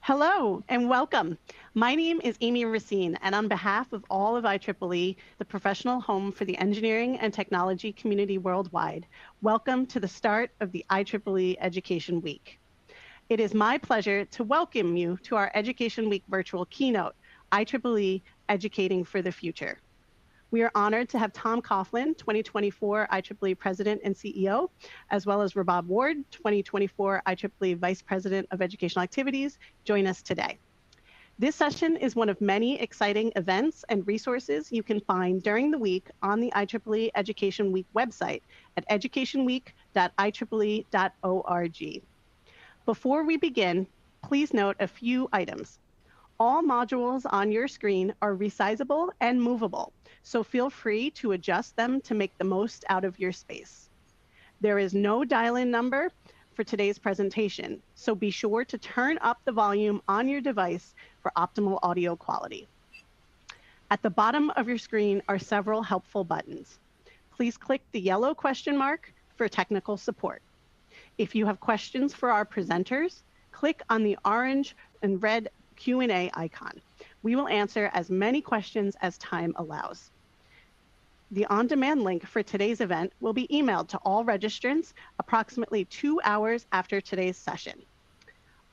Hello and welcome. My name is Amy Racine, and on behalf of all of IEEE, the professional home for the engineering and technology community worldwide, welcome to the start of the IEEE Education Week. It is my pleasure to welcome you to our Education Week virtual keynote, IEEE Educating for the Future. We are honored to have Tom Coughlin, 2024 IEEE President and CEO, as well as Rabab Ward, 2024 IEEE Vice President of Educational Activities, join us today. This session is one of many exciting events and resources you can find during the week on the IEEE Education Week website at educationweek.ieee.org. Before we begin, please note a few items. All modules on your screen are resizable and movable, so feel free to adjust them to make the most out of your space. There is no dial-in number for today's presentation, so be sure to turn up the volume on your device for optimal audio quality. At the bottom of your screen are several helpful buttons. Please click the yellow question mark for technical support. If you have questions for our presenters, click on the orange and red Q&A icon. We will answer as many questions as time allows. The on-demand link for today's event will be emailed to all registrants approximately 2 hours after today's session.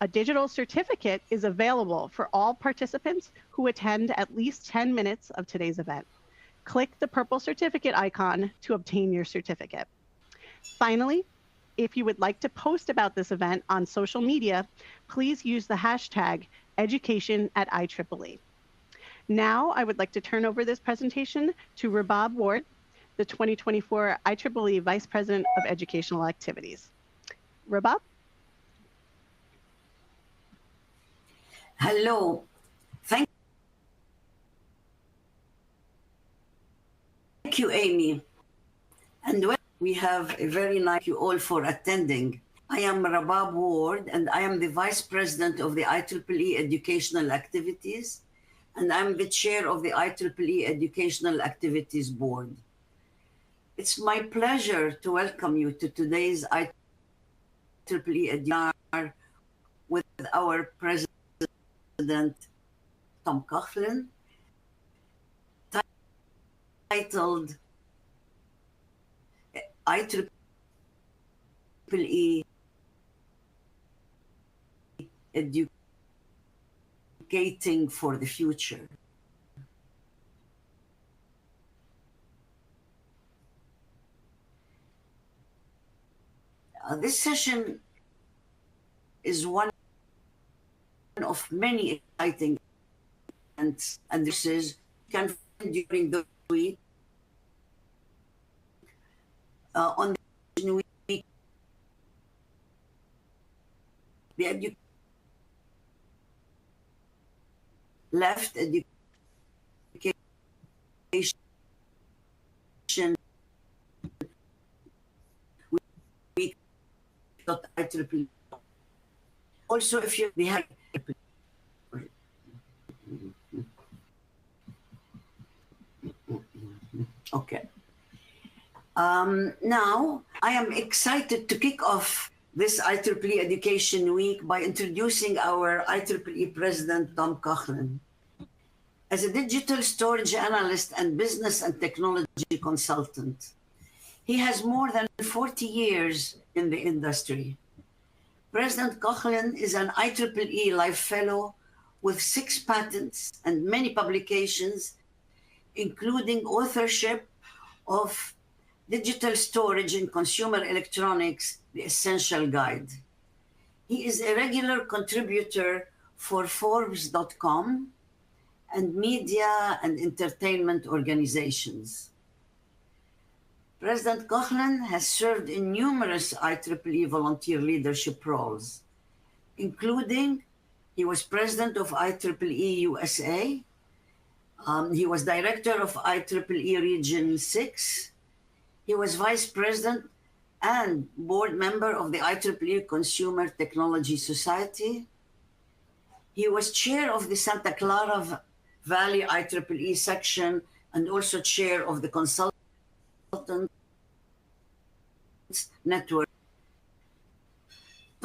A digital certificate is available for all participants who attend at least 10 minutes of today's event. Click the purple certificate icon to obtain your certificate. Finally, if you would like to post about this event on social media, please use the hashtag #education@IEEE. Now, I would like to turn over this presentation to Rabab Ward, the 2024 IEEE Vice President of Educational Activities. Rabab? Hello. Thank you, Amy. And we have a very nice thank you all for attending. I am Rabab Ward, and I am the Vice President of the IEEE Educational Activities, and I'm the Chair of the IEEE Educational Activities Board. It's my pleasure to welcome you to today's IEEE Education with our President, Tom Coughlin, titled IEEE Educating for the Future. This session is one of many exciting events, and this is can find during the week on the week. The left education week IEEE. Also, if you have okay. Now, I am excited to kick off this IEEE Education Week by introducing our IEEE President, Tom Coughlin. As a digital storage analyst and business and technology consultant, he has more than 40 years in the industry. President Coughlin is an IEEE Life Fellow with 6 patents and many publications, including authorship of Digital Storage in Consumer Electronics, The Essential Guide. He is a regular contributor for Forbes.com and media and entertainment organizations. President Coughlin has served in numerous IEEE volunteer leadership roles, including he was president of IEEE USA, he was director of IEEE Region 6, he was vice president and board member of the IEEE Consumer Technology Society. He was chair of the Santa Clara Valley IEEE section and also chair of the Consultants Network.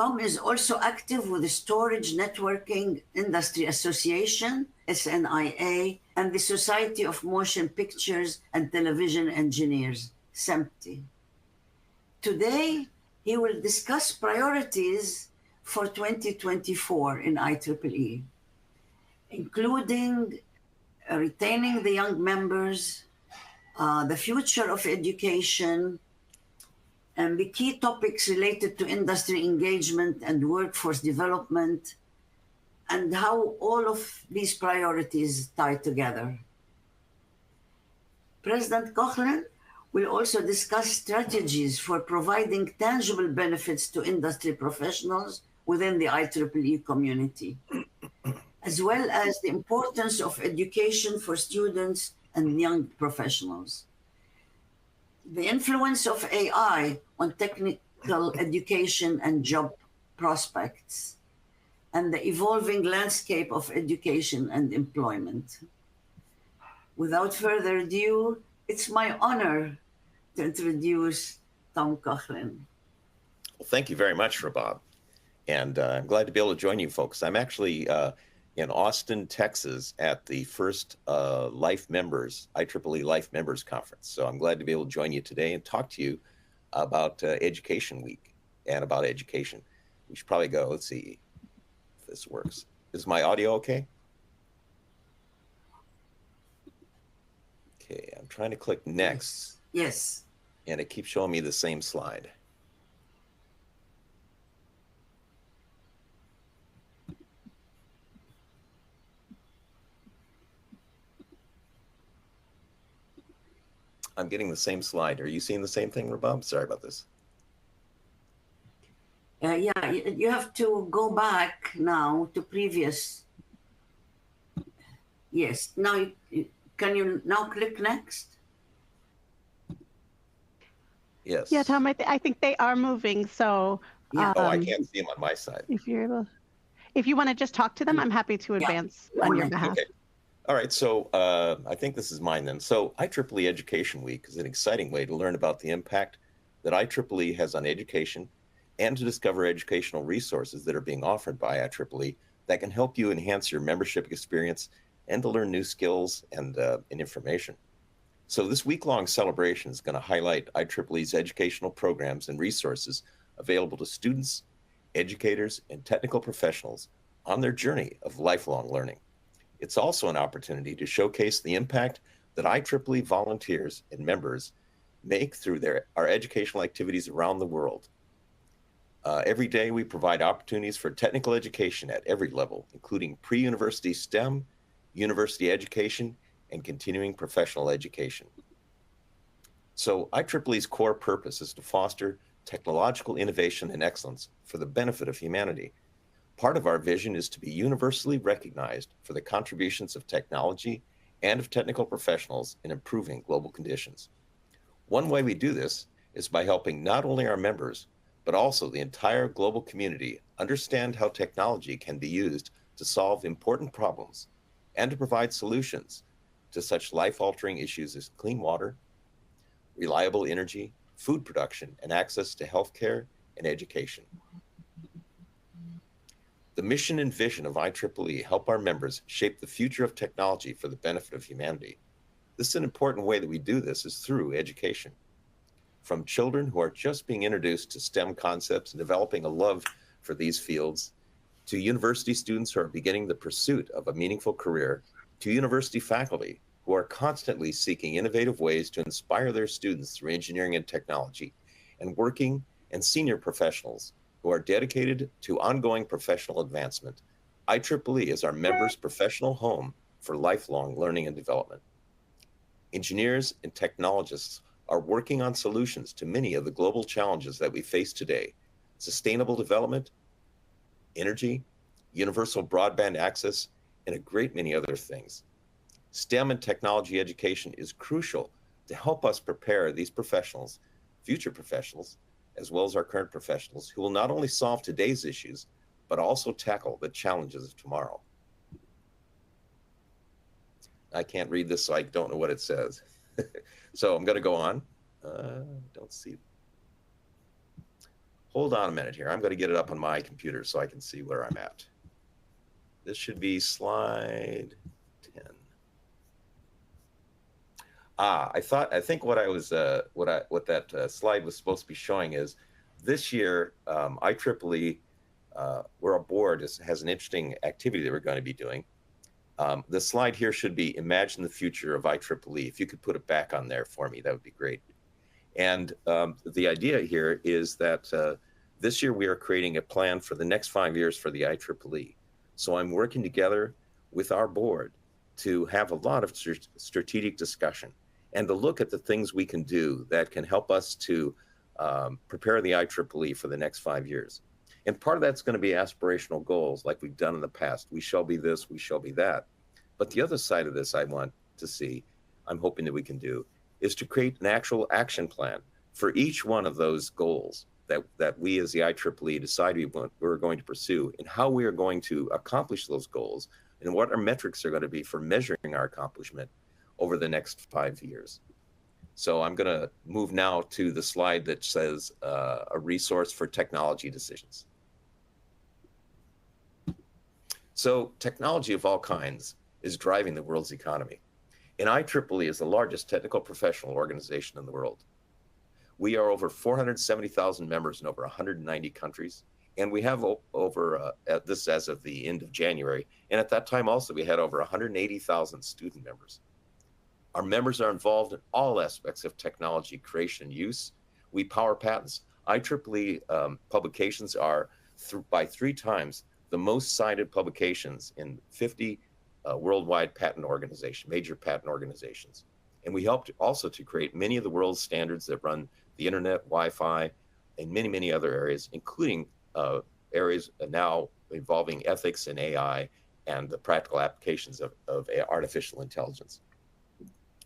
Tom is also active with the Storage Networking Industry Association, SNIA, and the Society of Motion Pictures and Television Engineers, SEMPTE. Today, he will discuss priorities for 2024 in IEEE, including retaining the young members, the future of education, and the key topics related to industry engagement and workforce development, and how all of these priorities tie together. President Coughlin will also discuss strategies for providing tangible benefits to industry professionals within the IEEE community, as well as the importance of education for students and young professionals. The influence of AI on technical education and job prospects, and the evolving landscape of education and employment. Without further ado, it's my honor to introduce Tom Coughlin. Well, thank you very much, Rabab. And I'm glad to be able to join you folks. I'm actually in Austin, Texas at the first IEEE Life Members Conference. So I'm glad to be able to join you today and talk to you about Education Week and about education. We should probably go, let's see if this works. Is my audio okay? Okay, I'm trying to click next. Yes. And it keeps showing me the same slide. I'm getting the same slide. Are you seeing the same thing, Rabab? Sorry about this. Yeah, you have to go back now to previous. Yes, now can you now click next? Yes. Yeah, Tom, I think they are moving. So Yeah. Oh, I can't see them on my side. if you're able, if you want to just talk to them, I'm happy to advance on your behalf. Okay. All right, so I think this is mine then. So IEEE Education Week is an exciting way to learn about the impact that IEEE has on education and to discover educational resources that are being offered by IEEE that can help you enhance your membership experience and to learn new skills and information. So this week-long celebration is going to highlight IEEE's educational programs and resources available to students, educators, and technical professionals on their journey of lifelong learning. It's also an opportunity to showcase the impact that IEEE volunteers and members make through our educational activities around the world. Every day we provide opportunities for technical education at every level, including pre-university STEM, university education, and continuing professional education. So IEEE's core purpose is to foster technological innovation and excellence for the benefit of humanity. Part of our vision is to be universally recognized for the contributions of technology and of technical professionals in improving global conditions. One way we do this is by helping not only our members, but also the entire global community understand how technology can be used to solve important problems and to provide solutions to such life-altering issues as clean water, reliable energy, food production, and access to healthcare and education. The mission and vision of IEEE help our members shape the future of technology for the benefit of humanity. This is an important way that we do this is through education. From children who are just being introduced to STEM concepts and developing a love for these fields, to university students who are beginning the pursuit of a meaningful career, to university faculty who are constantly seeking innovative ways to inspire their students through engineering and technology, and working and senior professionals who are dedicated to ongoing professional advancement. IEEE is our members' professional home for lifelong learning and development. Engineers and technologists are working on solutions to many of the global challenges that we face today: sustainable development, energy, universal broadband access, and a great many other things. STEM and technology education is crucial to help us prepare these professionals, future professionals, as well as our current professionals, who will not only solve today's issues, but also tackle the challenges of tomorrow. I can't read this, so I don't know what it says. So I'm going to go on. Don't see. Hold on a minute here. I'm going to get it up on my computer so I can see where I'm at. This should be slide 10. I think what I was, what that slide was supposed to be showing is this year, IEEE, where our board has an interesting activity that we're going to be doing. The slide here should be Imagine the Future of IEEE. If you could put it back on there for me, that would be great. And the idea here is that this year we are creating a plan for the next 5 years for the IEEE. So I'm working together with our board to have a lot of strategic discussion and to look at the things we can do that can help us to prepare the IEEE for the next 5 years. And part of that's going to be aspirational goals like we've done in the past. We shall be this, we shall be that. But the other side of this I want to see, I'm hoping that we can do, is to create an actual action plan for each one of those goals that we as the IEEE decide we're going to pursue, and how we are going to accomplish those goals, and what our metrics are going to be for measuring our accomplishment over the next 5 years. So I'm going to move now to the slide that says a resource for technology decisions. So technology of all kinds is driving the world's economy. And IEEE is the largest technical professional organization in the world. We are over 470,000 members in over 190 countries. And we have over, this as of the end of January, and at that time also we had over 180,000 student members. Our members are involved in all aspects of technology creation and use. We power patents. IEEE publications are by 3 times the most cited publications in 50 worldwide patent organizations, major patent organizations. And we helped also to create many of the world's standards that run the internet, Wi-Fi, and many, many other areas, including areas now involving ethics and AI and the practical applications of artificial intelligence.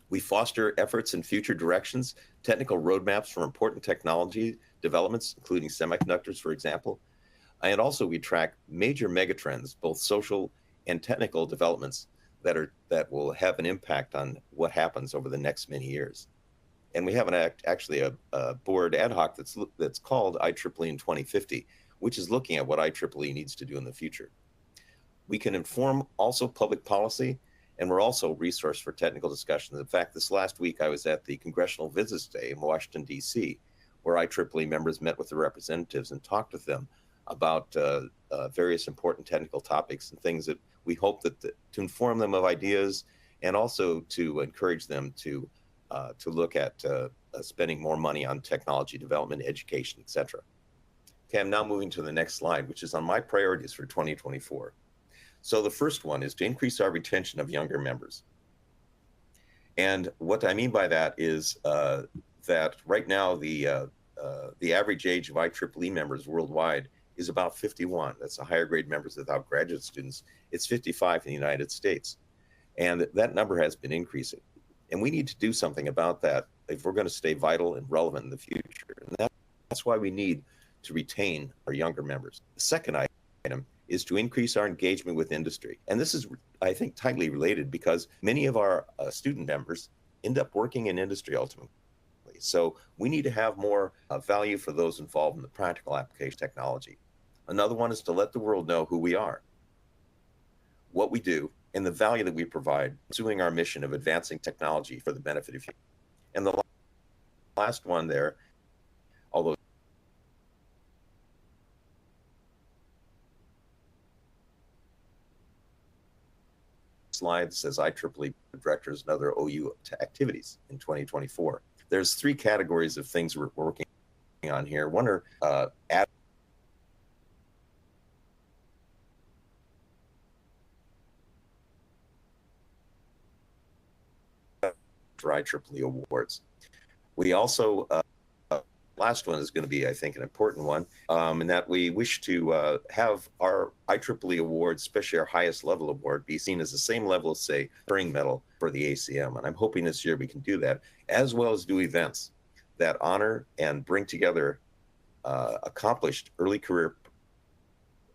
We foster efforts in future directions, technical roadmaps for important technology developments, including semiconductors, for example. And also we track major megatrends, both social and technical developments that will have an impact on what happens over the next many years. And we have actually a board ad hoc that's called IEEE in 2050, which is looking at what IEEE needs to do in the future. We can inform also public policy, and we're also a resource for technical discussions. In fact, this last week I was at the Congressional Visits Day in Washington, D.C., where IEEE members met with the representatives and talked with them about various important technical topics and things that we hope that to inform them of ideas, and also to encourage them to look at spending more money on technology development, education, etc. Okay, I'm now moving to the next slide, which is on my priorities for 2024. So the first one is to increase our retention of younger members. And what I mean by that is that right now the average age of IEEE members worldwide is about 51. That's the higher grade members without graduate students. It's 55 in the United States. And that number has been increasing. And we need to do something about that if we're going to stay vital and relevant in the future. And that's why we need to retain our younger members. The second item is to increase our engagement with industry. And this is, I think, tightly related because many of our student members end up working in industry ultimately. So we need to have more value for those involved in the practical application technology. Another one is to let the world know who we are, what we do, and the value that we provide, pursuing our mission of advancing technology for the benefit of humanity. And the last one there, although slide says IEEE directors and other OU activities in 2024. There's 3 categories of things we're working on here. One are for IEEE awards. We also, last one is going to be, I think, an important one, in that we wish to have our IEEE awards, especially our highest level award, be seen as the same level as, say, Turing Medal for the ACM. And I'm hoping this year we can do that, as well as do events that honor and bring together accomplished early career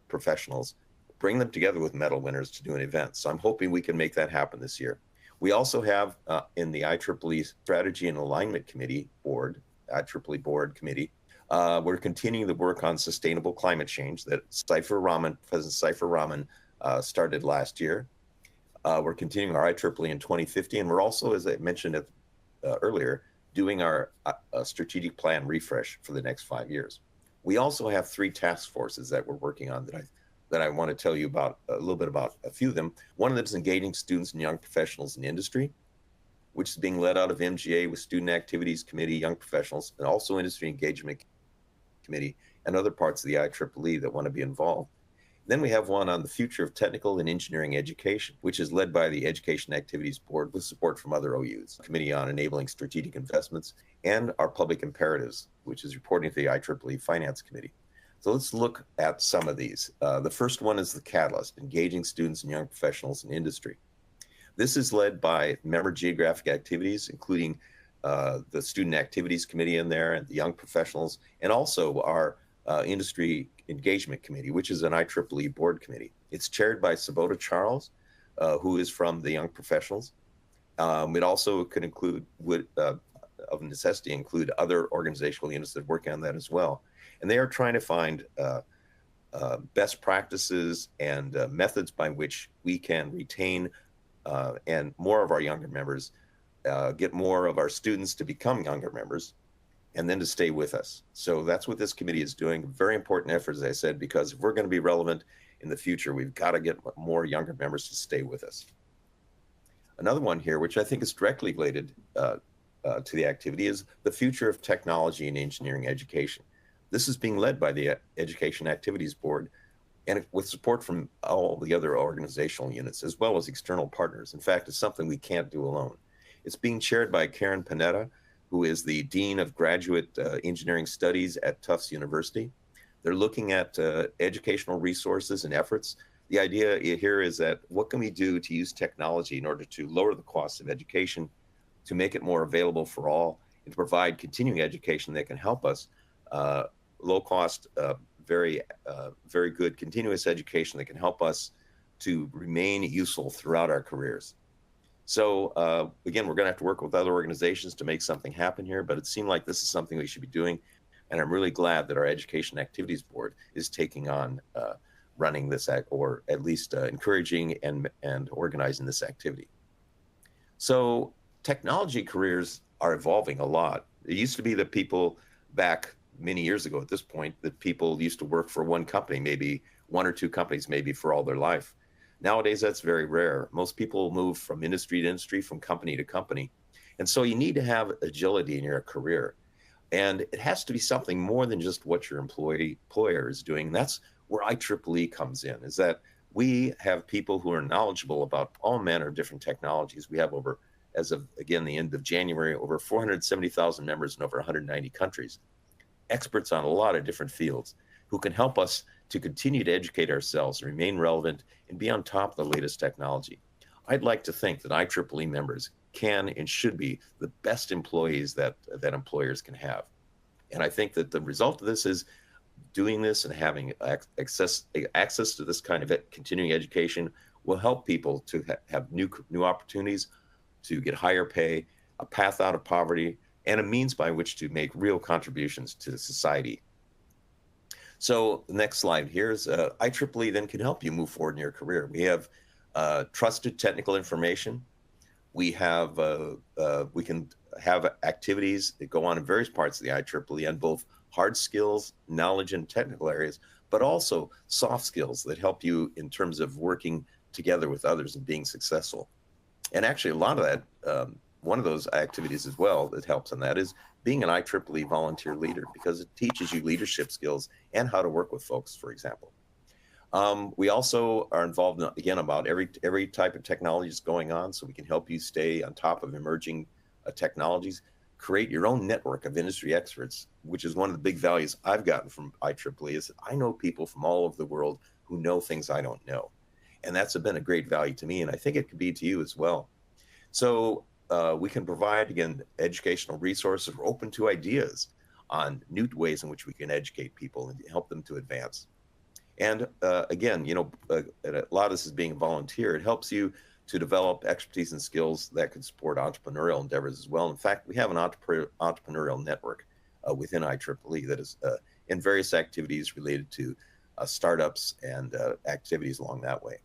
professionals, bring them together with medal winners to do an event. So I'm hoping we can make that happen this year. We also have in the IEEE Strategy and Alignment Committee board, IEEE Board Committee, We're continuing the work on sustainable climate change that President Saifer Rahman started last year. We're continuing our IEEE in 2050, and we're also, as I mentioned earlier, doing our strategic plan refresh for the next 5 years. We also have 3 task forces that we're working on that I want to tell you about a little bit about a few of them. One of them is engaging students and young professionals in industry, which is being led out of MGA with Student Activities Committee, Young Professionals, and also Industry Engagement Committee and other parts of the IEEE that want to be involved. Then we have one on the future of technical and engineering education, which is led by the Education Activities Board with support from other OUs, Committee on Enabling Strategic Investments, and our Public Imperatives, which is reporting to the IEEE Finance Committee. So let's look at some of these. The first one is the Catalyst, engaging students and young professionals in industry. This is led by member geographic activities, including the Student Activities Committee in there and the young professionals, and also our Industry Engagement Committee, which is an IEEE board committee. It's chaired by Sabota Charles, who is from the young professionals. It also could include, of necessity, include other organizational units that work on that as well. And they are trying to find best practices and methods by which we can retain and more of our younger members, get more of our students to become younger members, and then to stay with us. So that's what this committee is doing. Very important effort, as I said, because if we're going to be relevant in the future, we've got to get more younger members to stay with us. Another one here, which I think is directly related to the activity, is the future of technology and engineering education. This is being led by the Education Activities Board and with support from all the other organizational units, as well as external partners. In fact, it's something we can't do alone. It's being chaired by Karen Panetta, who is the Dean of Graduate Engineering Studies at Tufts University. They're looking at educational resources and efforts. The idea here is that what can we do to use technology in order to lower the cost of education, to make it more available for all, and to provide continuing education that can help us, low cost, very good continuous education that can help us to remain useful throughout our careers. So again, we're going to have to work with other organizations to make something happen here, but it seemed like this is something we should be doing. And I'm really glad that our Education Activities Board is taking on running this, or at least encouraging and organizing this activity. So technology careers are evolving a lot. It used to be that people back many years ago at this point, that people used to work for one company, maybe 1 or 2 companies, maybe for all their life. Nowadays, that's very rare. Most people move from industry to industry, from company to company. And so you need to have agility in your career. And it has to be something more than just what your employer is doing. And that's where IEEE comes in, is that we have people who are knowledgeable about all manner of different technologies. We have over, as of, again, the end of January, over 470,000 members in over 190 countries, experts on a lot of different fields who can help us to continue to educate ourselves and remain relevant and be on top of the latest technology. I'd like to think that IEEE members can and should be the best employees that employers can have. And I think that the result of this is doing this and having access to this kind of continuing education will help people to have new opportunities, to get higher pay, a path out of poverty, and a means by which to make real contributions to society. So the next slide here is IEEE then can help you move forward in your career. We have trusted technical information. We have we can have activities that go on in various parts of the IEEE on both hard skills, knowledge, and technical areas, but also soft skills that help you in terms of working together with others and being successful. And actually, a lot of that, one of those activities as well that helps on that is being an IEEE volunteer leader, because it teaches you leadership skills and how to work with folks, for example. We also are involved in, again, about every type of technology that's going on, so we can help you stay on top of emerging technologies. Create your own network of industry experts, which is one of the big values I've gotten from IEEE, is that I know people from all over the world who know things I don't know. And that's been a great value to me, and I think it could be to you as well. So we can provide, again, educational resources. We're open to ideas on new ways in which we can educate people and help them to advance. And again, you know, a lot of this is being volunteer. It helps you to develop expertise and skills that can support entrepreneurial endeavors as well. In fact, we have an entrepreneurial network within IEEE that is in various activities related to startups and activities along that way.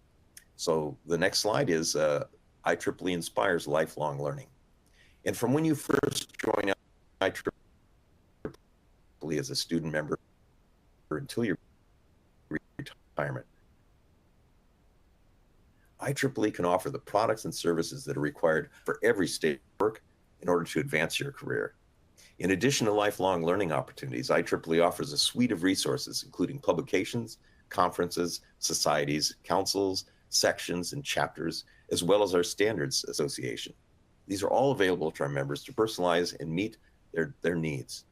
So the next slide is IEEE Inspires Lifelong Learning. And from when you first join IEEE as a student member until your retirement, IEEE can offer the products and services that are required for every stage of work in order to advance your career. In addition to lifelong learning opportunities, IEEE offers a suite of resources, including publications, conferences, societies, councils, sections, and chapters, as well as our Standards Association. These are all available to our members to personalize and meet their needs.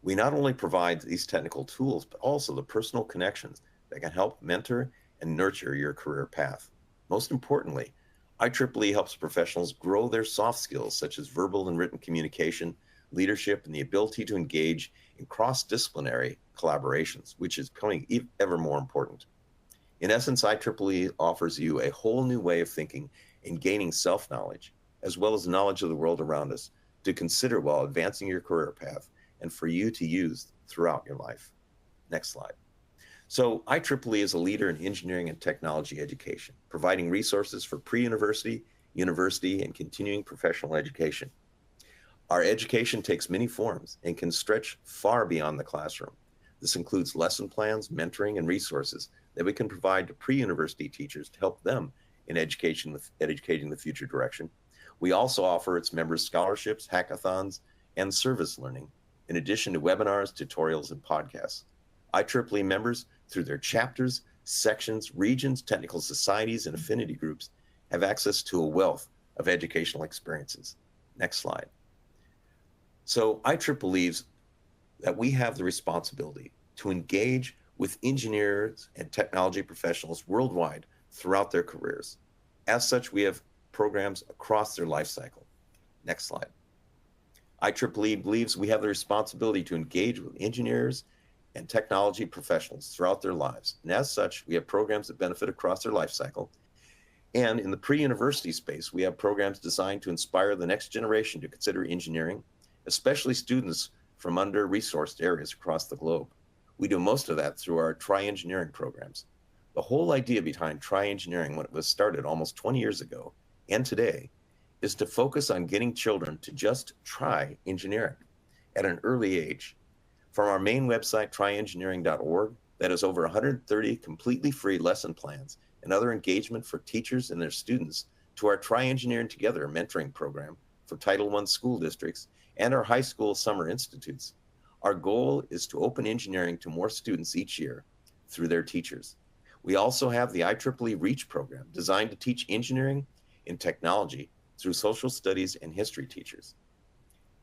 We not only provide these technical tools, but also the personal connections that can help mentor and nurture your career path. Most importantly, IEEE helps professionals grow their soft skills, such as verbal and written communication, leadership, and the ability to engage in cross-disciplinary collaborations, which is becoming ever more important. In essence, IEEE offers you a whole new way of thinking and gaining self-knowledge, as well as knowledge of the world around us, to consider while advancing your career path and for you to use throughout your life. Next slide. So IEEE is a leader in engineering and technology education, providing resources for pre-university, university, and continuing professional education. Our education takes many forms and can stretch far beyond the classroom. This includes lesson plans, mentoring, and resources that we can provide to pre-university teachers to help them in educating the future direction. We also offer its members scholarships, hackathons, and service learning, in addition to webinars, tutorials, and podcasts. IEEE members, through their chapters, sections, regions, technical societies, and affinity groups, have access to a wealth of educational experiences. Next slide. So IEEE believes that we have the responsibility to engage with engineers and technology professionals worldwide throughout their careers. As such, we have programs across their life cycle. Next slide. IEEE believes we have the responsibility to engage with engineers and technology professionals throughout their lives. And as such, we have programs that benefit across their life cycle. And in the pre-university space, we have programs designed to inspire the next generation to consider engineering, especially students from under-resourced areas across the globe. We do most of that through our Try Engineering programs. The whole idea behind Try Engineering, when it was started almost 20 years ago, and today, is to focus on getting children to just try engineering at an early age. From our main website, tryengineering.org, that has over 130 completely free lesson plans and other engagement for teachers and their students, to our Try Engineering Together mentoring program for Title I school districts and our high school summer institutes. Our goal is to open engineering to more students each year through their teachers. We also have the IEEE REACH program, designed to teach engineering and technology through social studies and history teachers.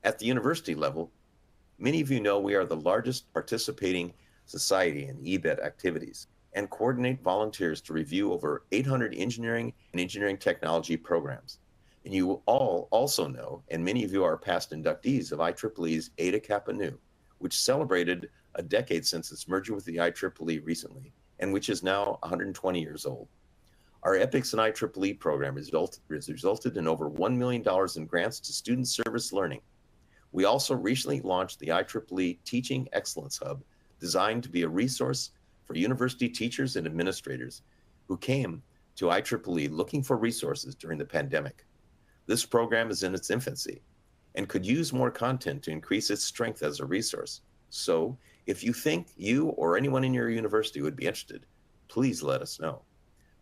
At the university level, many of you know we are the largest participating society in EBET activities and coordinate volunteers to review over 800 engineering and engineering technology programs. And you all also know, and many of you are past inductees of IEEE's Eta Kappa Nu, which celebrated a decade since its merger with the IEEE recently, and which is now 120 years old. Our EPICS and IEEE program has resulted in over $1 million in grants to student service learning. We also recently launched the IEEE Teaching Excellence Hub, designed to be a resource for university teachers and administrators who came to IEEE looking for resources during the pandemic. This program is in its infancy and could use more content to increase its strength as a resource. So if you think you or anyone in your university would be interested, please let us know.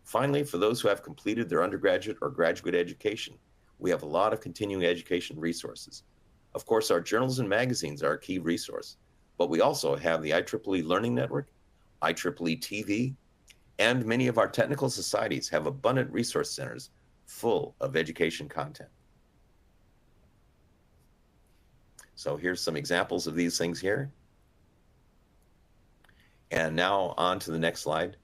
Finally, for those who have completed their undergraduate or graduate education, we have a lot of continuing education resources. Of course, our journals and magazines are a key resource, but we also have the IEEE Learning Network, IEEE TV, and many of our technical societies have abundant resource centers full of education content. So here's some examples of these things here. And now on to the next slide.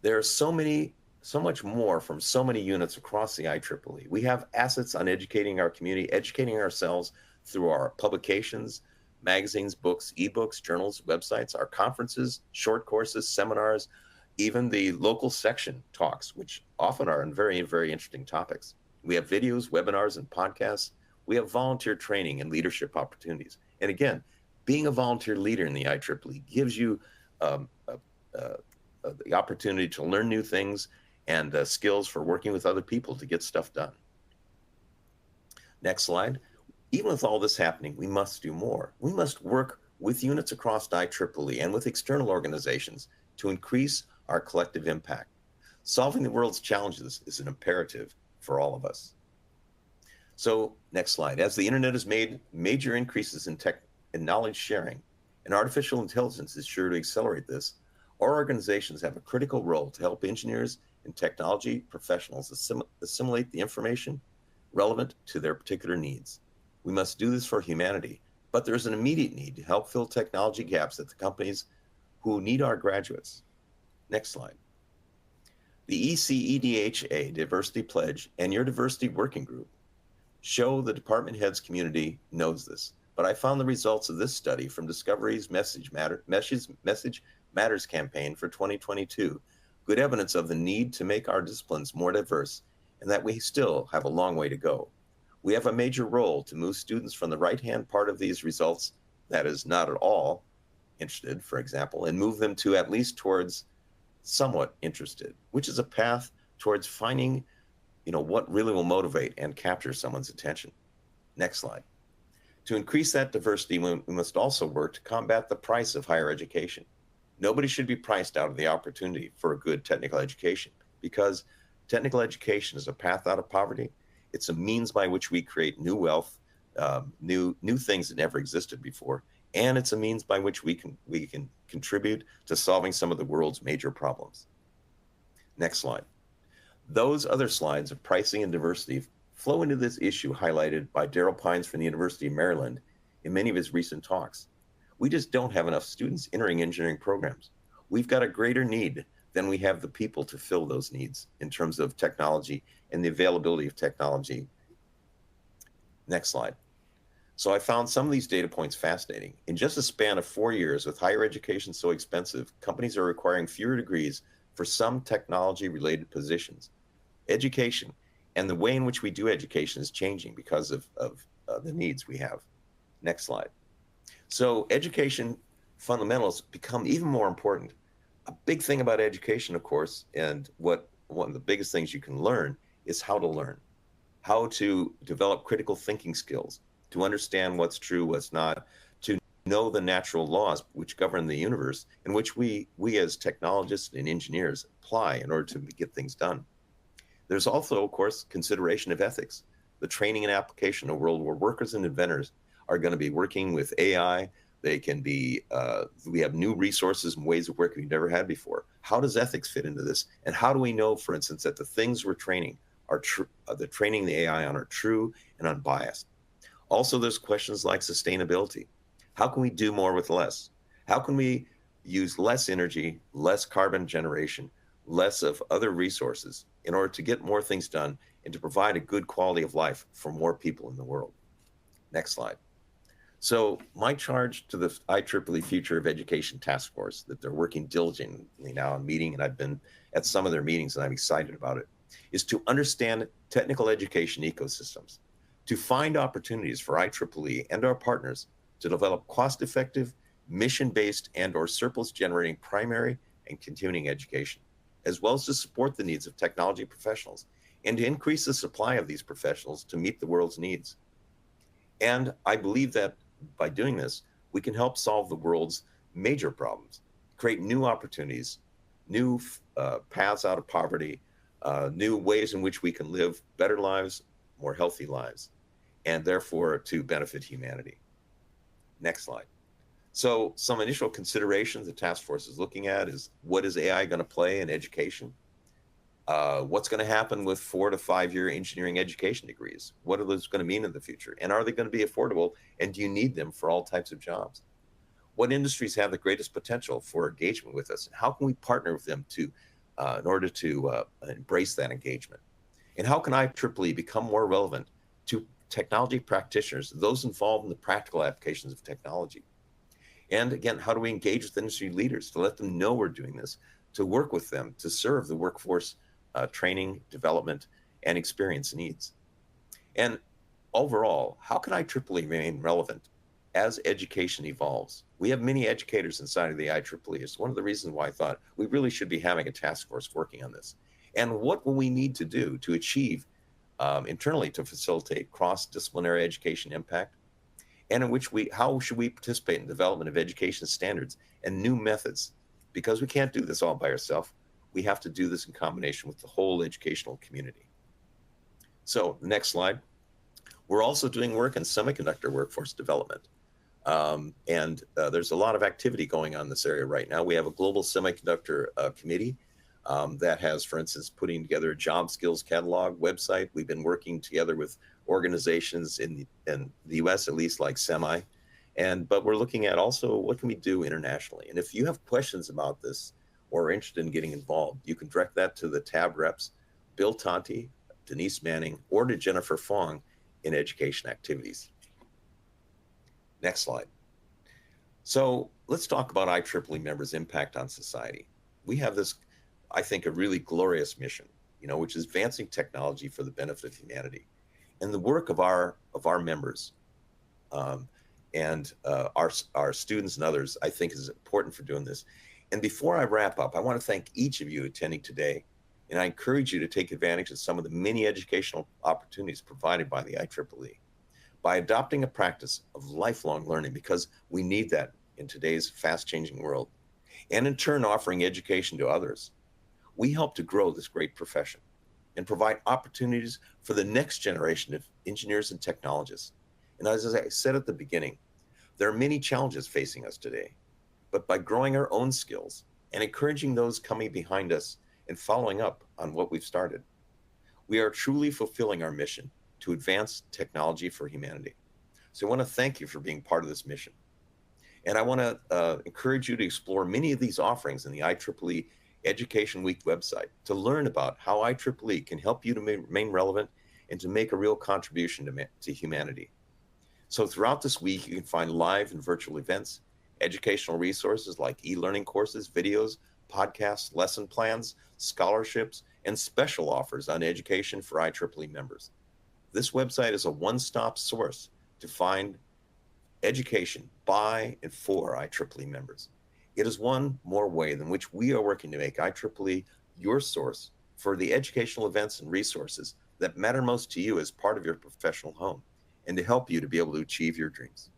There are so much more from so many units across the IEEE. We have assets on educating our community, educating ourselves through our publications, magazines, books, ebooks, journals, websites, our conferences, short courses, seminars, even the local section talks, which often are on very, very interesting topics. We have videos, webinars, and podcasts. We have volunteer training and leadership opportunities. And again, Being a volunteer leader in the IEEE gives you um, uh, uh, the opportunity to learn new things and skills for working with other people to get stuff done. Next slide. Even with all this happening, we must do more. We must work with units across IEEE and with external organizations to increase our collective impact. Solving the world's challenges is an imperative for all of us. So next slide. As the internet has made major increases in knowledge sharing, and artificial intelligence is sure to accelerate this, our organizations have a critical role to help engineers and technology professionals assimilate the information relevant to their particular needs. We must do this for humanity, but there's an immediate need to help fill technology gaps at the companies who need our graduates. Next slide. The IEEE Diversity Pledge and your diversity working group show the department heads community knows this, but I found the results of this study from Discovery's Message Matters campaign for 2022 good evidence of the need to make our disciplines more diverse and that we still have a long way to go. We have a major role to move students from the right-hand part of these results, that is not at all interested, for example, and move them to at least towards somewhat interested, which is a path towards finding, what really will motivate and capture someone's attention. Next slide. To increase that diversity, we must also work to combat the price of higher education. Nobody should be priced out of the opportunity for a good technical education because technical education is a path out of poverty. It's a means by which we create new wealth, new things that never existed before, and it's a means by which we can contribute to solving some of the world's major problems. Next slide. Those other slides of pricing and diversity flow into this issue highlighted by Daryl Pines from the University of Maryland in many of his recent talks. We just don't have enough students entering engineering programs. We've got a greater need than we have the people to fill those needs in terms of technology and the availability of technology. Next slide. So I found some of these data points fascinating. In just a span of 4 years, with higher education so expensive, companies are requiring fewer degrees for some technology-related positions. Education and the way in which we do education is changing because of the needs we have. Next slide. So education fundamentals become even more important. A big thing about education, of course, and one of the biggest things you can learn is how to learn, how to develop critical thinking skills, to understand what's true, what's not, to know the natural laws which govern the universe, in which we as technologists and engineers apply in order to get things done. There's also, of course, consideration of ethics, the training and application of a world where workers and inventors are going to be working with AI. They can be, we have new resources and ways of working we've never had before. How does ethics fit into this? And how do we know, for instance, that the things we're training are true, the training the AI on are true and unbiased? Also, there's questions like sustainability. How can we do more with less? How can we use less energy, less carbon generation, less of other resources in order to get more things done and to provide a good quality of life for more people in the world? Next slide. So my charge to the IEEE Future of Education Task Force that they're working diligently now on meeting, and I've been at some of their meetings and I'm excited about it, is to understand technical education ecosystems, to find opportunities for IEEE and our partners to develop cost-effective, mission-based and/or surplus-generating primary and continuing education, as well as to support the needs of technology professionals and to increase the supply of these professionals to meet the world's needs. And I believe that by doing this, we can help solve the world's major problems, create new opportunities, new paths out of poverty, new ways in which we can live better lives, more healthy lives, and therefore to benefit humanity. Next slide. So some initial considerations the task force is looking at is, what is AI going to play in education? What's going to happen with 4 to 5 year engineering education degrees? What are those going to mean in the future? And are they going to be affordable? And do you need them for all types of jobs? What industries have the greatest potential for engagement with us? And how can we partner with them to, in order to embrace that engagement? And how can IEEE become more relevant to technology practitioners, those involved in the practical applications of technology? And again, how do we engage with industry leaders to let them know we're doing this, to work with them, to serve the workforce training, development, and experience needs? And overall, how can IEEE remain relevant as education evolves. We have many educators inside of the IEEE. It's one of the reasons why I thought we really should be having a task force working on this. And what will we need to do to achieve internally to facilitate cross-disciplinary education impact? And in which how should we participate in the development of education standards and new methods? Because we can't do this all by ourselves. We have to do this in combination with the whole educational community. So the next slide. We're also doing work in semiconductor workforce development. There's a lot of activity going on in this area right now. We have a global semiconductor committee that has, for instance, putting together a job skills catalog website. We've been working together with organizations in the US, at least, like SEMI. But we're looking at also what can we do internationally. And if you have questions about this or are interested in getting involved, you can direct that to the TAB reps, Bill Tonti, Denise Manning, or to Jennifer Fong in education activities. Next slide. So let's talk about IEEE members' impact on society. We have this, I think, a really glorious mission, which is advancing technology for the benefit of humanity. And the work of our members and our students and others, I think, is important for doing this. And before I wrap up, I want to thank each of you attending today. And I encourage you to take advantage of some of the many educational opportunities provided by the IEEE by adopting a practice of lifelong learning, because we need that in today's fast-changing world, and in turn offering education to others. We help to grow this great profession and provide opportunities for the next generation of engineers and technologists. And as I said at the beginning, there are many challenges facing us today, but by growing our own skills and encouraging those coming behind us and following up on what we've started, we are truly fulfilling our mission to advance technology for humanity. So I want to thank you for being part of this mission. And I want to encourage you to explore many of these offerings in the IEEE Education Week website to learn about how IEEE can help you to remain relevant and to make a real contribution to humanity. So throughout this week, you can find live and virtual events, educational resources like e-learning courses, videos, podcasts, lesson plans, scholarships, and special offers on education for IEEE members. This website is a one-stop source to find education by and for IEEE members. It is one more way in which we are working to make IEEE your source for the educational events and resources that matter most to you as part of your professional home, and to help you to be able to achieve your dreams.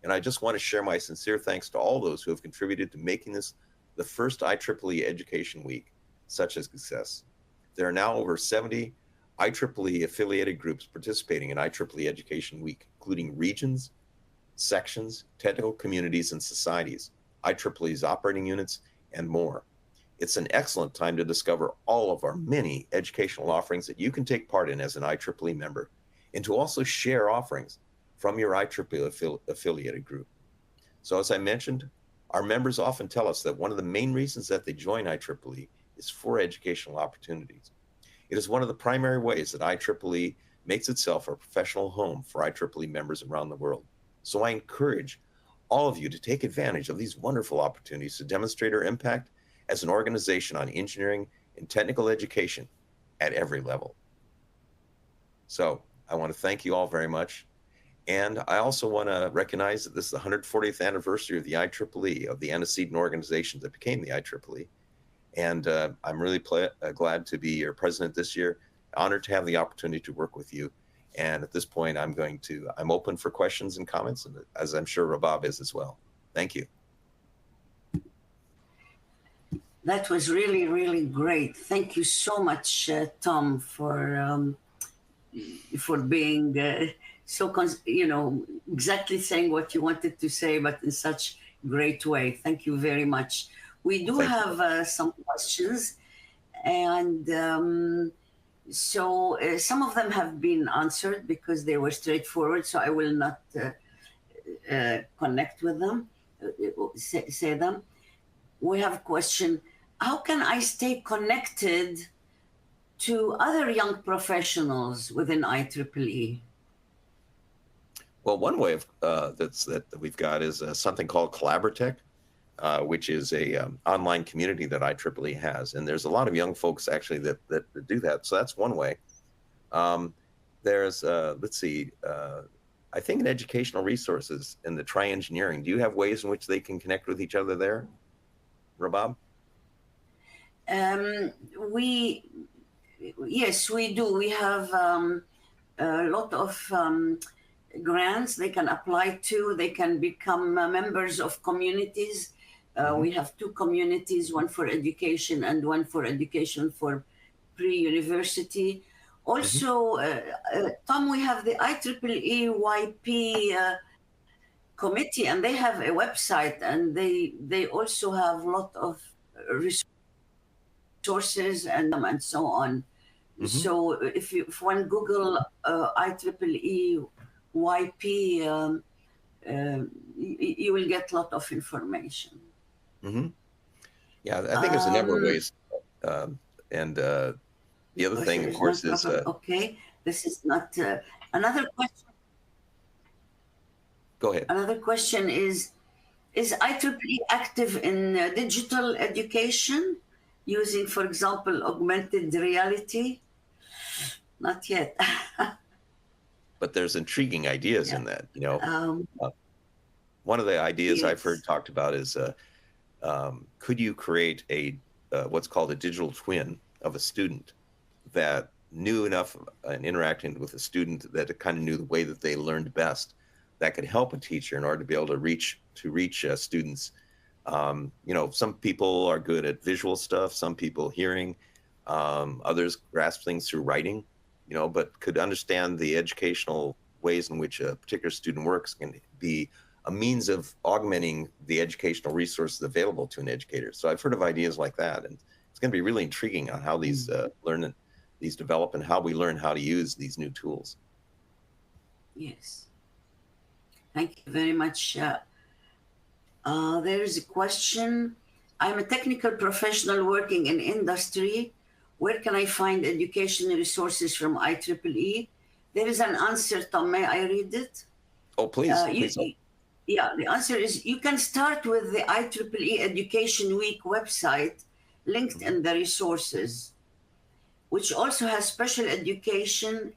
And I just want to share my sincere thanks to all those who have contributed to making this the first IEEE Education Week such a success. There are now over 70 IEEE affiliated groups participating in IEEE Education Week, including regions, sections, technical communities, and societies, IEEE's operating units, and more. It's an excellent time to discover all of our many educational offerings that you can take part in as an IEEE member, and to also share offerings from your IEEE affiliated group. So as I mentioned, our members often tell us that one of the main reasons that they join IEEE is for educational opportunities. It is one of the primary ways that IEEE makes itself a professional home for IEEE members around the world. So I encourage all of you to take advantage of these wonderful opportunities to demonstrate our impact as an organization on engineering and technical education at every level. So I want to thank you all very much. And I also want to recognize that this is the 140th anniversary of the IEEE, of the antecedent organization that became the IEEE. And I'm really glad to be your president this year, honored to have the opportunity to work with you. And at this point, I'm open for questions and comments, as I'm sure Rabab is as well. Thank you. That was really, really great. Thank you so much, Tom, for being exactly saying what you wanted to say, but in such great way. Thank you very much. We do have some questions, and some of them have been answered because they were straightforward, so I will not connect with them, say them. We have a question: how can I stay connected to other young professionals within IEEE? Well, one way of that we've got is something called Collaboratech, which is a online community that IEEE has, and there's a lot of young folks actually that do that. So that's one way. There's let's see, I think in educational resources and the tri-engineering, do you have ways in which they can connect with each other there, Rabab? We Yes, we do. We have a lot of grants they can apply to. They can become members of communities. We have two communities, one for education and one for education for pre-university. Also, Tom, we have the IEEE YP committee, and they have a website, and they also have a lot of resources and so on. So if one Google IEEE YP, you will get a lot of information. Yeah, I think there's a number of ways. And the other thing, of course, is okay. This is not another question. Go ahead. Another question is IEEE active in digital education using, for example, augmented reality? Not yet. But there's intriguing ideas in that, you know. One of the ideas I've heard talked about is, could you create a what's called a digital twin of a student that knew enough and interacting with a student that it kind of knew the way that they learned best, that could help a teacher in order to be able to reach students. You know, some people are good at visual stuff, some people hearing, others grasp things through writing, you know, but could understand the educational ways in which a particular student works can be a means of augmenting the educational resources available to an educator. So I've heard of ideas like that, and it's going to be really intriguing on how these these develop and how we learn how to use these new tools. Yes. Thank you very much. There is a question. I'm a technical professional working in industry. Where can I find education resources from IEEE? There is an answer, Tom. May I read it? Oh, please. Yeah, the answer is you can start with the IEEE Education Week website linked in the resources, which also has special education,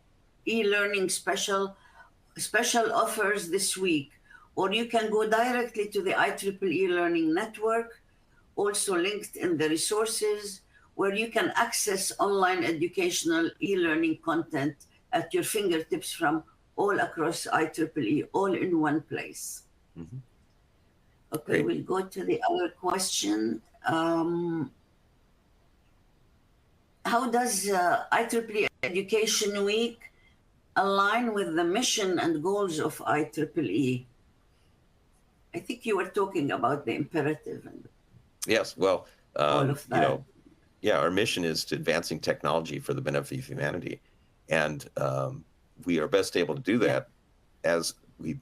e-learning special offers this week. Or you can go directly to the IEEE Learning Network, also linked in the resources, where you can access online educational e-learning content at your fingertips from all across IEEE, all in one place. Okay, we'll go to the other question. How does IEEE Education Week align with the mission and goals of IEEE? I think you were talking about the imperative. And yes, well, all of that. You know, yeah, our mission is to advancing technology for the benefit of humanity. And we are best able to do that as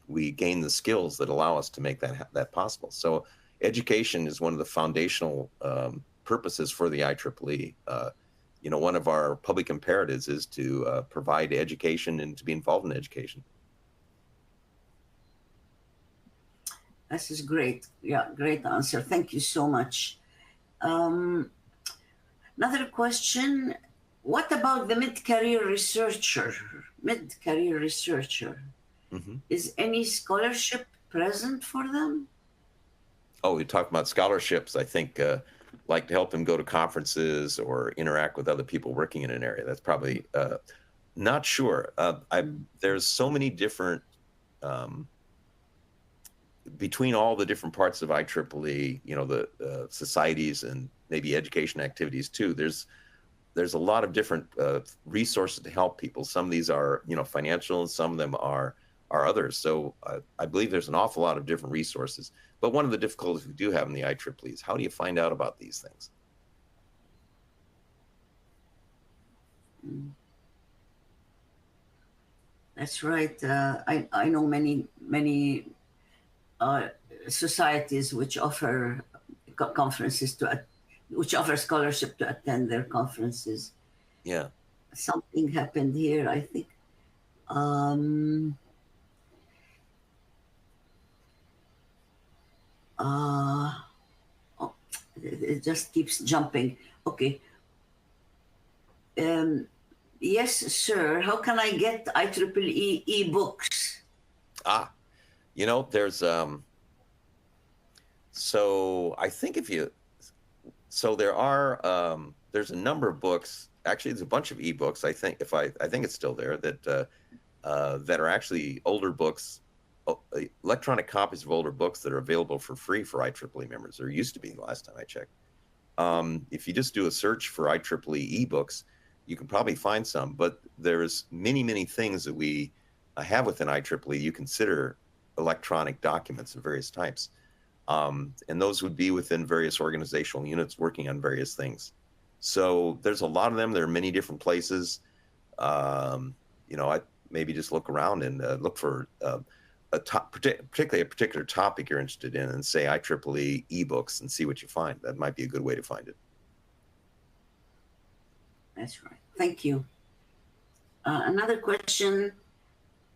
we gain the skills that allow us to make that possible. So education is one of the foundational purposes for the IEEE. You know, one of our public imperatives is to provide education and to be involved in education. This is great. Yeah, great answer. Thank you so much. Another question. What about the mid-career researcher? Mid-career researcher. Is any scholarship present for them? Oh, we talked about scholarships. I think like to help them go to conferences or interact with other people working in an area. That's probably not sure. There's so many different between all the different parts of IEEE, you know, the societies and maybe education activities too. There's a lot of different resources to help people. Some of these are, you know, financial, and some of them are others. So I believe there's an awful lot of different resources. But one of the difficulties we do have in the IEEE is how do you find out about these things? That's right. I know many societies which offer conferences which offer scholarship to attend their conferences. Yeah. Something happened here, I think. It just keeps jumping. Okay. Yes, sir. How can I get IEEE e-books? Ah, there's so I think if you so there are there's a number of books. Actually, there's a bunch of ebooks. I think it's still there that are actually older books, electronic copies of older books that are available for free for IEEE members. Or used to be the last time I checked. If you just do a search for IEEE ebooks, you can probably find some. But there's many things that we have within IEEE you consider electronic documents of various types. And those would be within various organizational units working on various things. So there's a lot of them. There are many different places. I maybe just look around and look for particularly a particular topic you're interested in, and say IEEE ebooks and see what you find. That might be a good way to find it. That's right. Thank you. Another question.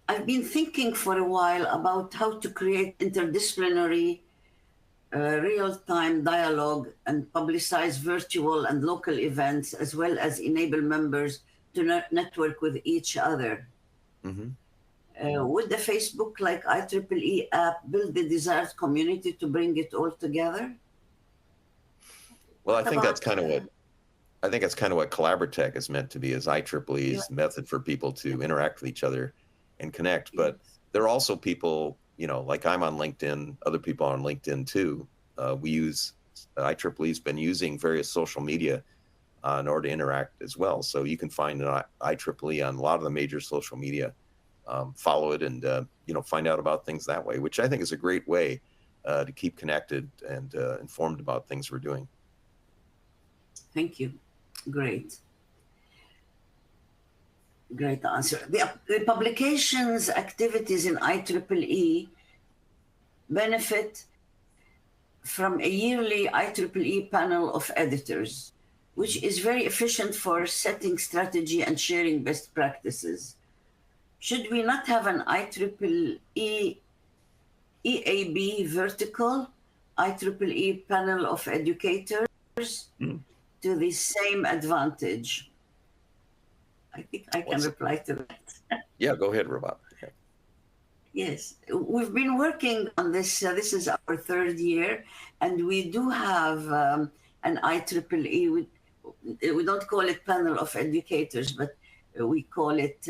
I've been thinking for a while about how to create interdisciplinary real-time dialogue and publicize virtual and local events, as well as enable members to network with each other. Mm-hmm. Would the Facebook like IEEE app build the desired community to bring it all together? Well, I think that's kind of what Collaboratech is meant to be, is IEEE's method for people to interact with each other and connect. But there are also people, like I'm on LinkedIn, other people are on LinkedIn too. IEEE's been using various social media in order to interact as well. So you can find an IEEE on a lot of the major social media, follow it, and find out about things that way, which I think is a great way to keep connected and informed about things we're doing. Thank you. Great answer. The publications activities in IEEE benefit from a yearly IEEE panel of editors, which is very efficient for setting strategy and sharing best practices. Should we not have an IEEE EAB vertical IEEE panel of educators to the same advantage? I think I can reply to that. Yeah, go ahead, Robot. Okay. Yes, we've been working on this. This is our third year, and we do have an IEEE. We don't call it panel of educators, but we call it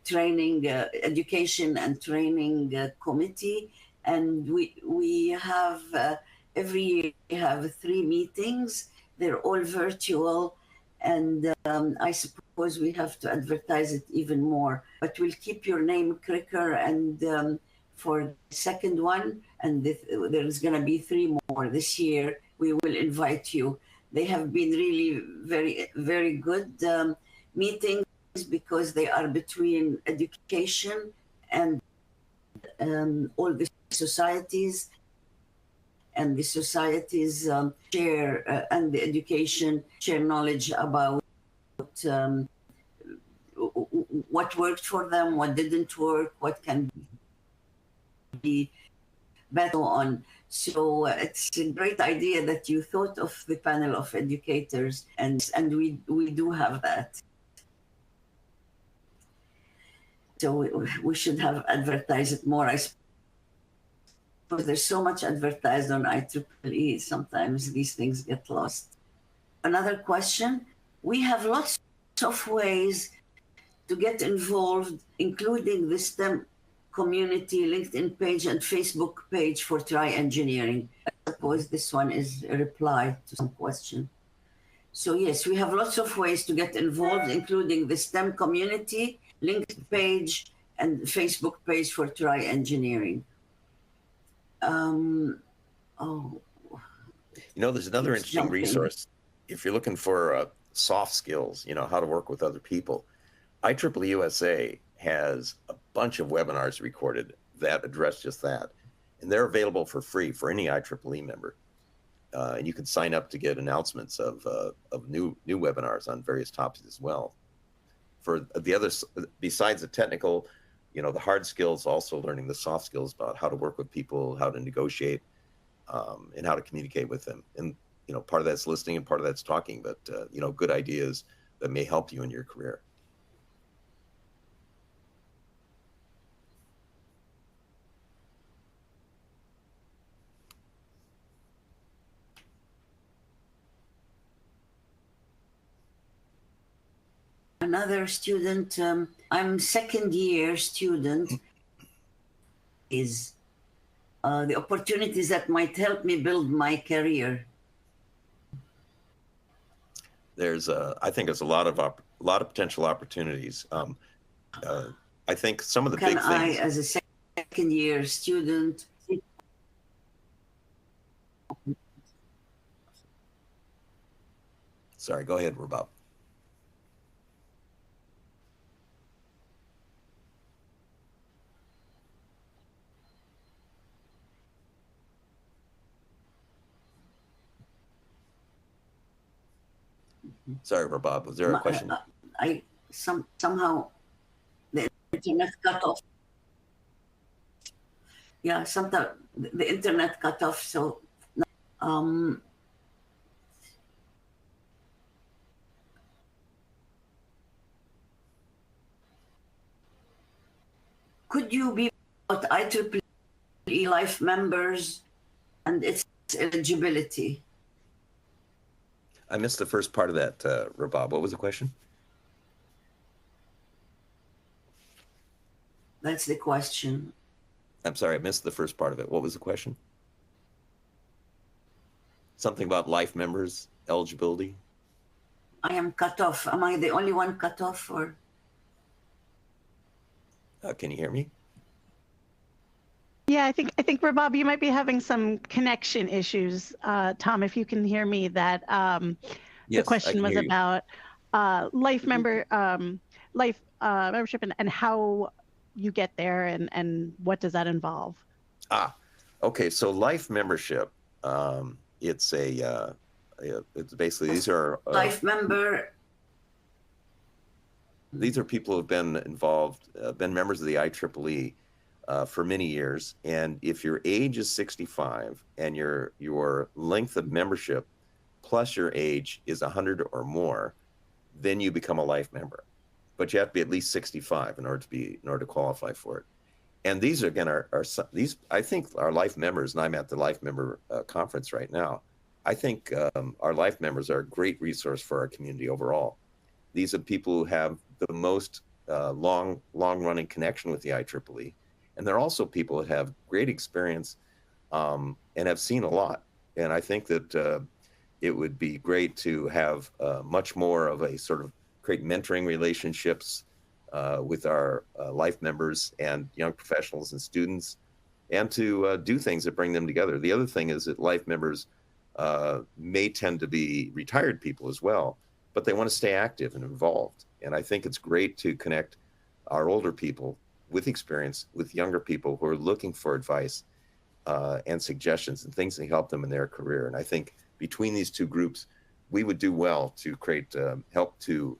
training, education and training committee. And we have every year we have 3 meetings. They're all virtual, and I suppose we have to advertise it even more. But we'll keep your name, Cricker, and for the second one, and there's going to be 3 more this year. We will invite you. They have been really very, very good meetings, because they are between education and all the societies, and the societies share and the education share knowledge about what worked for them, what didn't work, what can be better on. So it's a great idea that you thought of the panel of educators, and we do have that. So we should have advertised it more. I suppose there's so much advertised on IEEE, sometimes these things get lost. Another question, we have lots of ways to get involved, including the STEM community LinkedIn page and Facebook page for Try Engineering. I suppose this one is a reply to some question. So yes, we have lots of ways to get involved, including the STEM community, LinkedIn page, and Facebook page for Try Engineering. There's another interesting resource. If you're looking for soft skills, how to work with other people, IEEE USA has a bunch of webinars recorded that address just that. And they're available for free for any IEEE member. And you can sign up to get announcements of new webinars on various topics as well. For the others, besides the technical, the hard skills, also learning the soft skills about how to work with people, how to negotiate, and how to communicate with them. And, part of that's listening and part of that's talking, but, good ideas that may help you in your career. another student. I'm second year student. Is the opportunities that might help me build my career? There's I think there's a lot of potential opportunities. I think some of the Can big I, things. as a second year student, Sorry, go ahead, Rabab. Sorry, Rabab. Was there a question? Somehow the internet cut off. Yeah, sometimes the internet cut off. So, um, could you be about IEEE life members and its eligibility? I missed the first part of that, Rabab. What was the question? That's the question. I'm sorry, I missed the first part of it. What was the question? Something about life members eligibility? I am cut off. Am I the only one cut off, or? Can you hear me? Yeah, I think Rabab, you might be having some connection issues. Tom, if you can hear me, that Yes, the question was about life membership and how you get there and what does that involve? Okay. So life membership, it's it's basically these are Life member. These are people who have been involved, been members of the IEEE for many years. And if your age is 65 and your length of membership plus your age is 100 or more, then you become a life member. But you have to be at least 65 in order to qualify for it. And these again are these, I think, our life members, and I'm at the life member conference right now. I think our life members are a great resource for our community overall. These are people who have the most long running connection with the IEEE. And they're also people that have great experience and have seen a lot. And I think that it would be great to have much more of a sort of create mentoring relationships with our life members and young professionals and students, and to do things that bring them together. The other thing is that life members may tend to be retired people as well, but they want to stay active and involved. And I think it's great to connect our older people with experience with younger people who are looking for advice and suggestions and things that help them in their career. And I think between these two groups, we would do well to create help to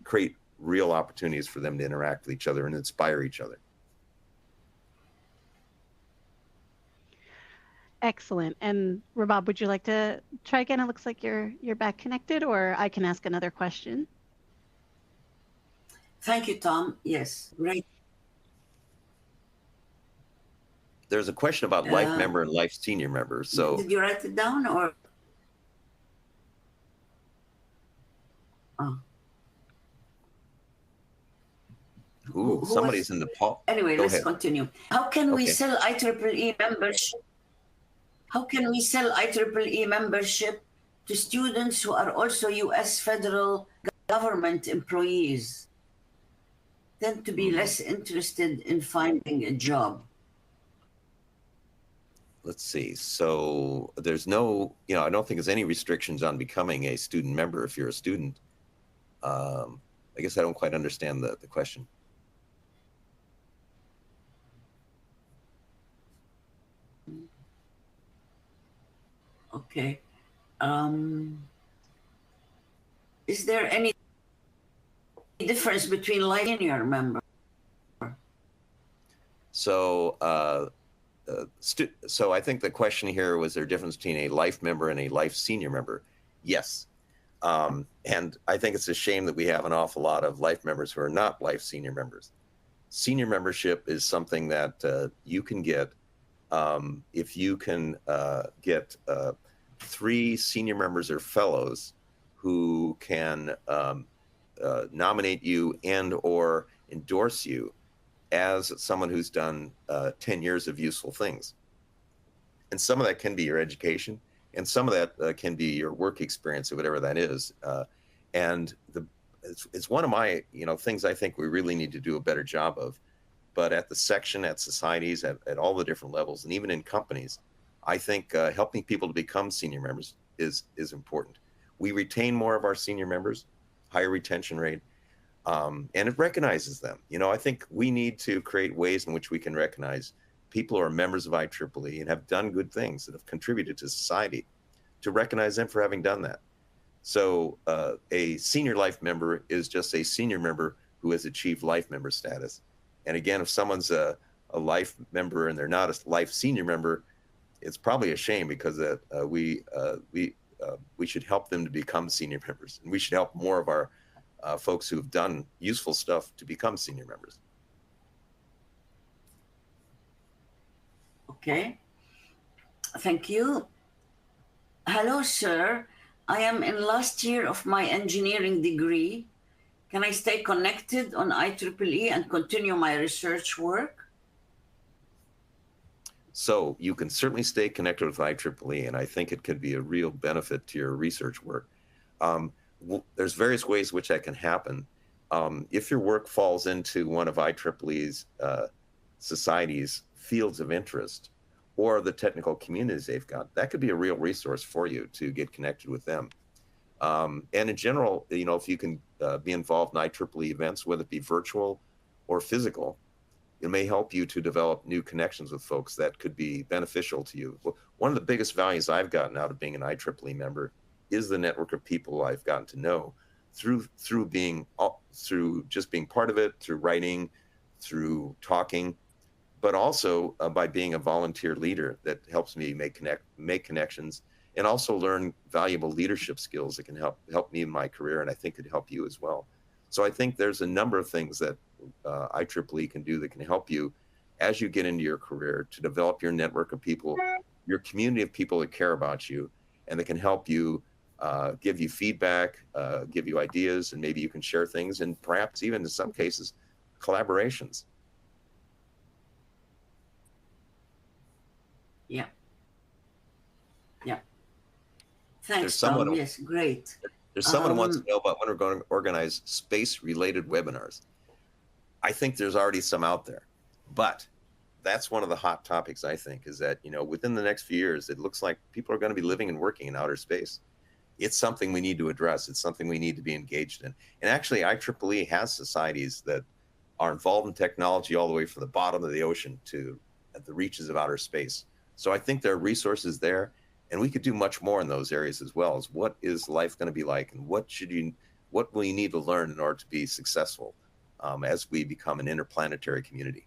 create real opportunities for them to interact with each other and inspire each other. Excellent. And Rabab, would you like to try again? It looks like you're back connected, or I can ask another question. Thank you, Tom. Yes, great. There's a question about life member and life senior member. So did you write it down, or? Oh. Ooh, somebody's in the Paul. Anyway, let's continue. How can we sell IEEE membership? How can we sell IEEE membership to students who are also U.S. federal government employees? Tend to be less interested in finding a job. Let's see. So there's no, I don't think there's any restrictions on becoming a student member if you're a student. I guess I don't quite understand the question. Okay. Is there any difference between life and senior member? So, so I think the question here was there a difference between a life member and a life senior member? Yes. And I think it's a shame that we have an awful lot of life members who are not life senior members. Senior membership is something that you can get if you can get 3 senior members or fellows who can nominate you and or endorse you as someone who's done 10 years of useful things. And some of that can be your education, and some of that can be your work experience or whatever that is. And it's one of my things I think we really need to do a better job of. But at the section, at societies, at all the different levels, and even in companies, I think helping people to become senior members is important. We retain more of our senior members, higher retention rate, and it recognizes them. I think we need to create ways in which we can recognize people who are members of IEEE and have done good things that have contributed to society, to recognize them for having done that. So a senior life member is just a senior member who has achieved life member status. And again, if someone's a life member and they're not a life senior member, it's probably a shame, because we should help them to become senior members, and we should help more of our folks who have done useful stuff to become senior members. Okay, thank you. Hello, sir. I am in last year of my engineering degree. Can I stay connected on IEEE and continue my research work? So you can certainly stay connected with IEEE, and I think it could be a real benefit to your research work. There's various ways which that can happen. If your work falls into one of IEEE's society's fields of interest, or the technical communities they've got, that could be a real resource for you to get connected with them. And in general, if you can be involved in IEEE events, whether it be virtual or physical, it may help you to develop new connections with folks that could be beneficial to you. One of the biggest values I've gotten out of being an IEEE member is the network of people I've gotten to know through just being part of it, through writing, through talking, but also by being a volunteer leader that helps me make connections, and also learn valuable leadership skills that can help me in my career, and I think could help you as well. So I think there's a number of things that IEEE can do that can help you as you get into your career to develop your network of people, your community of people that care about you, and that can help you, give you feedback, give you ideas, and maybe you can share things, and perhaps even in some cases, collaborations. Yeah. Yeah. Thanks, Tom. Yes, great. There's someone who wants to know about when we're going to organize space-related webinars. I think there's already some out there, but that's one of the hot topics, I think, is that, within the next few years, it looks like people are going to be living and working in outer space. It's something we need to address. It's something we need to be engaged in. And actually, IEEE has societies that are involved in technology all the way from the bottom of the ocean to at the reaches of outer space. So I think there are resources there, and we could do much more in those areas as well. As what is life going to be like, and what will you need to learn in order to be successful as we become an interplanetary community.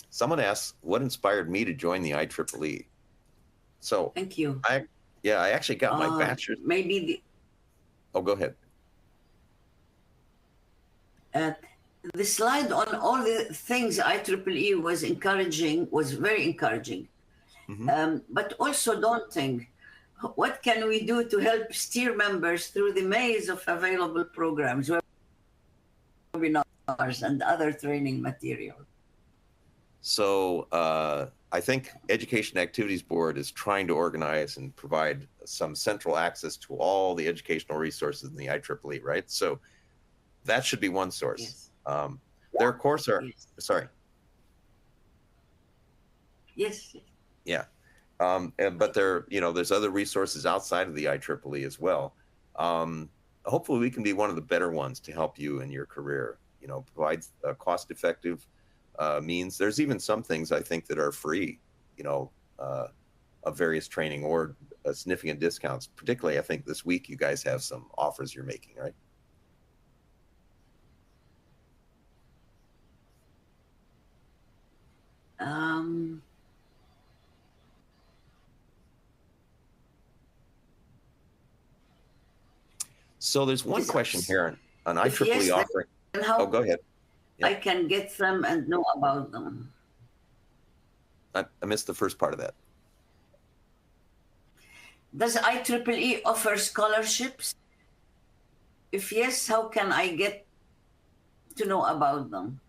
Someone asks, what inspired me to join the IEEE? So thank you. I actually got my bachelor's. Oh, go ahead. The slide on all the things IEEE was very encouraging, but also daunting. What can we do to help steer members through the maze of available programs, webinars, and other training material? So I think Education Activities Board is trying to organize and provide some central access to all the educational resources in the IEEE, right? So that should be one source. Yes. There, of course, are, yes. Sorry. Yes. Yeah. But there's other resources outside of the IEEE as well. Hopefully we can be one of the better ones to help you in your career, provide cost-effective means. There's even some things I think that are free, of various training or significant discounts. Particularly, I think this week you guys have some offers you're making, right? So there's one question here on IEEE offering. Oh, go ahead. Yeah. I can get them and know about them. I missed the first part of that. Does IEEE offer scholarships? If yes, how can I get to know about them?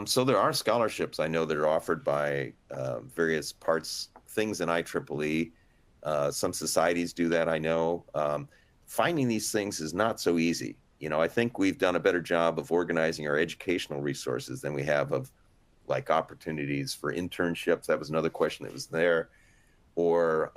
So there are scholarships I know that are offered by various things in IEEE. Some societies do that, I know. Finding these things is not so easy. You know, I think we've done a better job of organizing our educational resources than we have of like opportunities for internships. That was another question that was there, or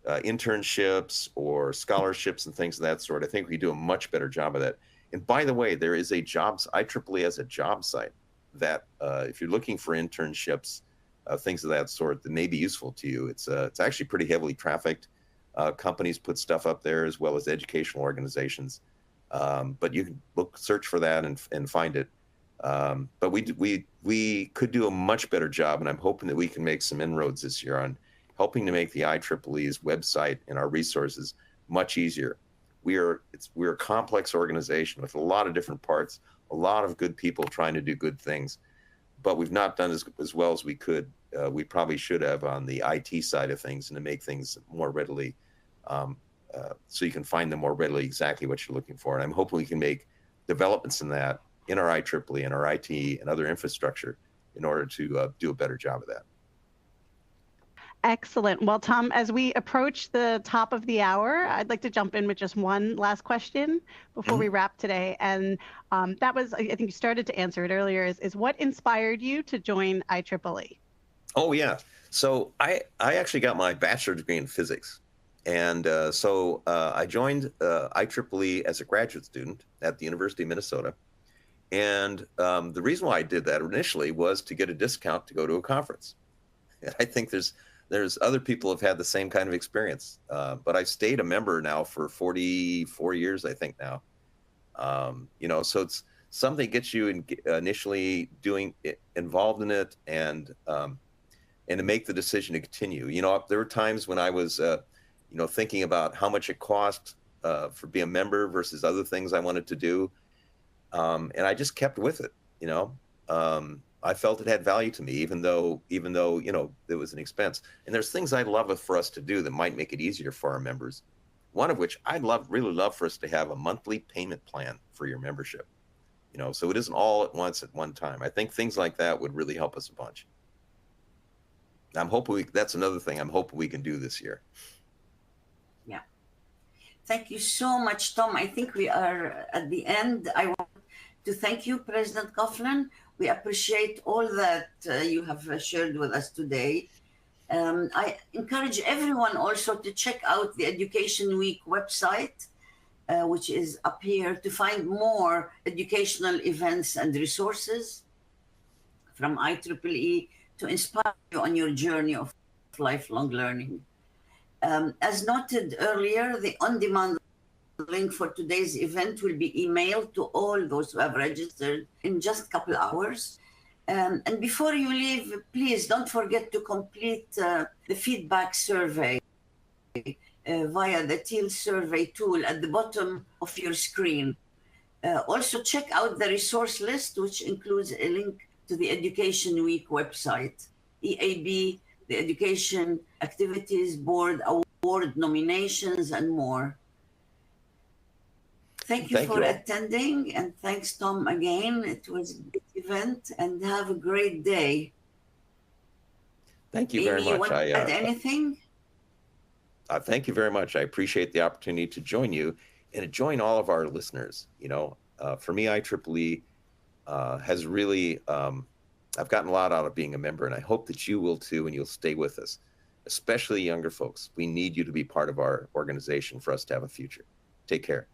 internships or scholarships and things of that sort. I think we do a much better job of that. And by the way, there is a IEEE has a job site that if you're looking for internships, things of that sort that may be useful to you. It's actually pretty heavily trafficked. Companies put stuff up there as well as educational organizations. But you can search for that and find it. But we could do a much better job, and I'm hoping that we can make some inroads this year on helping to make the IEEE's website and our resources much easier. We're a complex organization with a lot of different parts, a lot of good people trying to do good things, but we've not done as well as we could. We probably should have on the IT side of things, and to make things more readily, so you can find them more readily exactly what you're looking for. And I'm hoping we can make developments in that in our IEEE and our IT and other infrastructure in order to do a better job of that. Excellent. Well, Tom, as we approach the top of the hour, I'd like to jump in with just one last question before we wrap today. And that was, I think you started to answer it earlier, is what inspired you to join IEEE? Oh, yeah. So I actually got my bachelor's degree in physics. And so I joined IEEE as a graduate student at the University of Minnesota. And the reason why I did that initially was to get a discount to go to a conference. And I think there's other people who have had the same kind of experience, but I've stayed a member now for 44 years, I think now. You know, so it's something that gets you initially involved in it, and to make the decision to continue. You know, there were times when I was, you know, thinking about how much it cost for being a member versus other things I wanted to do, and I just kept with it. You know. I felt it had value to me, even though, you know, it was an expense. And there's things I'd love for us to do that might make it easier for our members. One of which I'd really love for us to have a monthly payment plan for your membership. You know, so it isn't all at once at one time. I think things like that would really help us a bunch. I'm hoping that's another thing I'm hoping we can do this year. Yeah. Thank you so much, Tom. I think we are at the end. I want to thank you, President Coughlin. We appreciate all that you have shared with us today. I encourage everyone also to check out the Education Week website, which is up here, to find more educational events and resources from IEEE to inspire you on your journey of lifelong learning. As noted earlier, the on-demand link for today's event will be emailed to all those who have registered in just a couple hours. And before you leave, please don't forget to complete the feedback survey via the Teal survey tool at the bottom of your screen. Also check out the resource list, which includes a link to the Education Week website, EAB, the Education Activities Board Award nominations, and more. Thank you for attending, and thanks, Tom, again. It was a good event, and have a great day. Thank you very much. You want to add anything? Thank you very much. I appreciate the opportunity to join you and to join all of our listeners. You know, for me, IEEE has really, I've gotten a lot out of being a member, and I hope that you will too, and you'll stay with us, especially younger folks. We need you to be part of our organization for us to have a future. Take care.